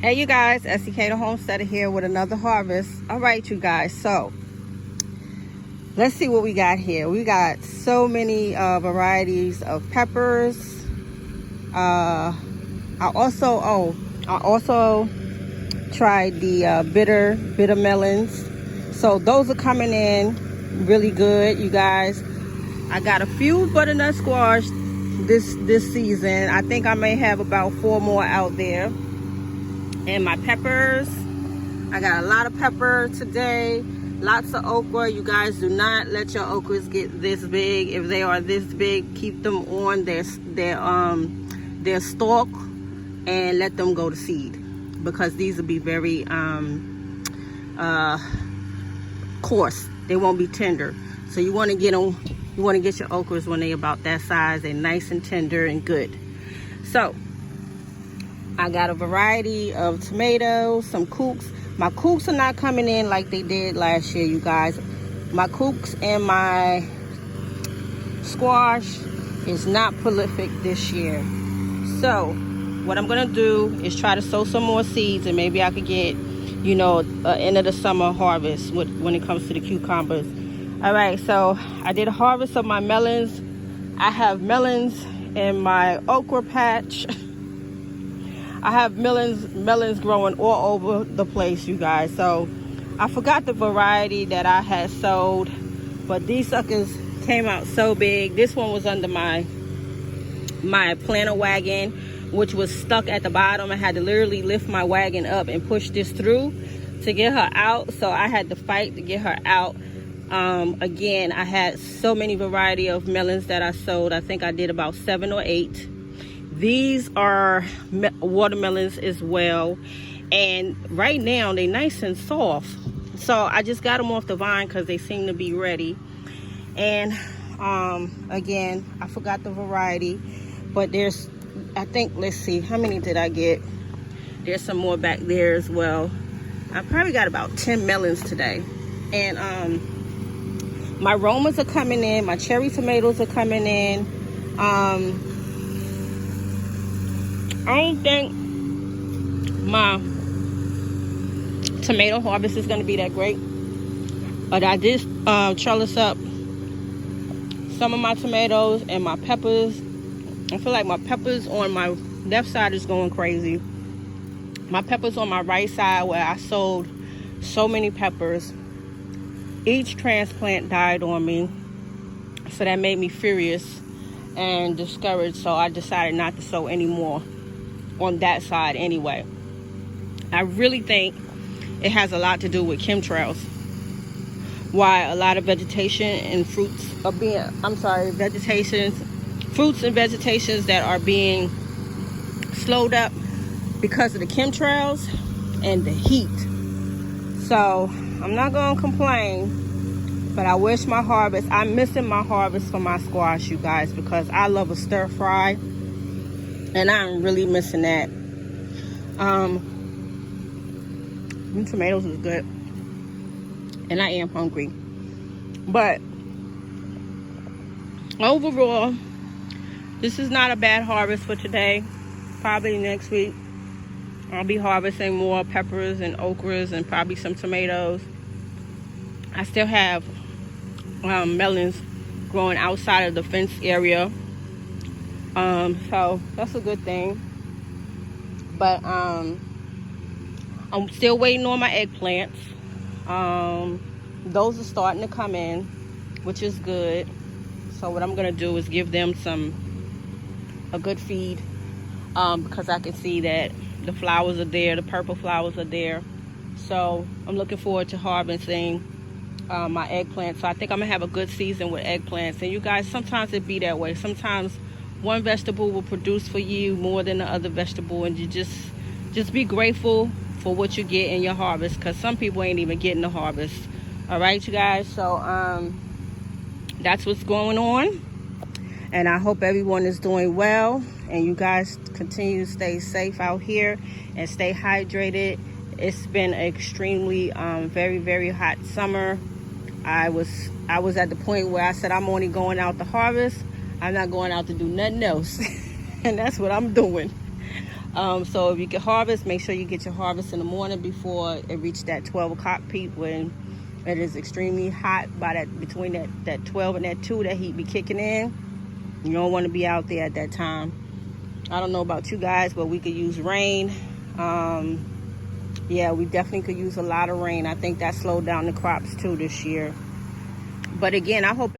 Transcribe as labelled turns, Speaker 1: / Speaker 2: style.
Speaker 1: Hey you guys, Esikhomesteddah here with another harvest. All right you guys, so let's see what we got here. We got so many varieties of peppers. I also tried the bitter melons. So those are coming in really good, you guys. I got a few butternut squash this season. I think I may have about 4 more out there. And my peppers, I got a lot of pepper today. Lots of okra. You guys, do not let your okras get this big. If they are this big, keep them on their stalk and let them go to seed, because these will be very coarse. They won't be tender. So you want to get them. You want to get your okras when they're about that size. They're nice and tender and good. So I got a variety of tomatoes, some kooks. My kooks are not coming in like they did last year, you guys. My kooks and my squash is not prolific this year. So what I'm gonna do is try to sow some more seeds, and maybe I could get, you know, end of the summer harvest when it comes to the cucumbers. All right, so I did a harvest of my melons. I have melons in my okra patch. I have melons growing all over the place, you guys. So I forgot the variety that I had sowed, but these suckers came out so big. This one was under my planter wagon, which was stuck at the bottom. I had to literally lift my wagon up and push this through to get her out. So I had to fight to get her out. Again, I had so many variety of melons that I sowed. I think I did about 7 or 8. These are watermelons as well, and right now they're nice and soft. So I just got them off the vine because they seem to be ready. And again, I forgot the variety, but there's, I think, let's see, how many did I get? There's some more back there as well. I probably got about 10 melons today. And my Romas are coming in, my cherry tomatoes are coming in. I don't think my tomato harvest is going to be that great, but I did trellis up some of my tomatoes and my peppers. I feel like my peppers on my left side is going crazy. My peppers on my right side, where I sowed so many peppers, each transplant died on me, so that made me furious and discouraged. So I decided not to sow anymore on that side anyway. I really think it has a lot to do with chemtrails, why a lot of vegetation and fruits are being, fruits and vegetations that are being slowed up because of the chemtrails and the heat. So I'm not gonna complain, but I wish my harvest, I'm missing my harvest for my squash, you guys, because I love a stir fry. And I'm really missing that. The tomatoes is good. And I am hungry. But overall, this is not a bad harvest for today. Probably next week, I'll be harvesting more peppers and okras and probably some tomatoes. I still have melons growing outside of the fence area. So that's a good thing. But I'm still waiting on my eggplants. Those are starting to come in, which is good. So what I'm gonna do is give them a good feed, because I can see that the flowers are there, the purple flowers are there. So I'm looking forward to harvesting my eggplants. So I think I'm gonna have a good season with eggplants. And you guys, sometimes it be that way. Sometimes one vegetable will produce for you more than the other vegetable, and you just be grateful for what you get in your harvest, because some people ain't even getting the harvest. All right, you guys, so that's what's going on, and I hope everyone is doing well, and you guys continue to stay safe out here and stay hydrated. It's been extremely very, very hot summer. I was at the point where I said I'm only going out to harvest. I'm not going out to do nothing else. And that's what I'm doing. So if you can harvest, make sure you get your harvest in the morning before it reaches that 12 o'clock peak, when it is extremely hot. By that, between that 12 and that 2, that heat be kicking in. You don't want to be out there at that time. I don't know about you guys, but we could use rain. Yeah, we definitely could use a lot of rain. I think that slowed down the crops too this year. But again, I hope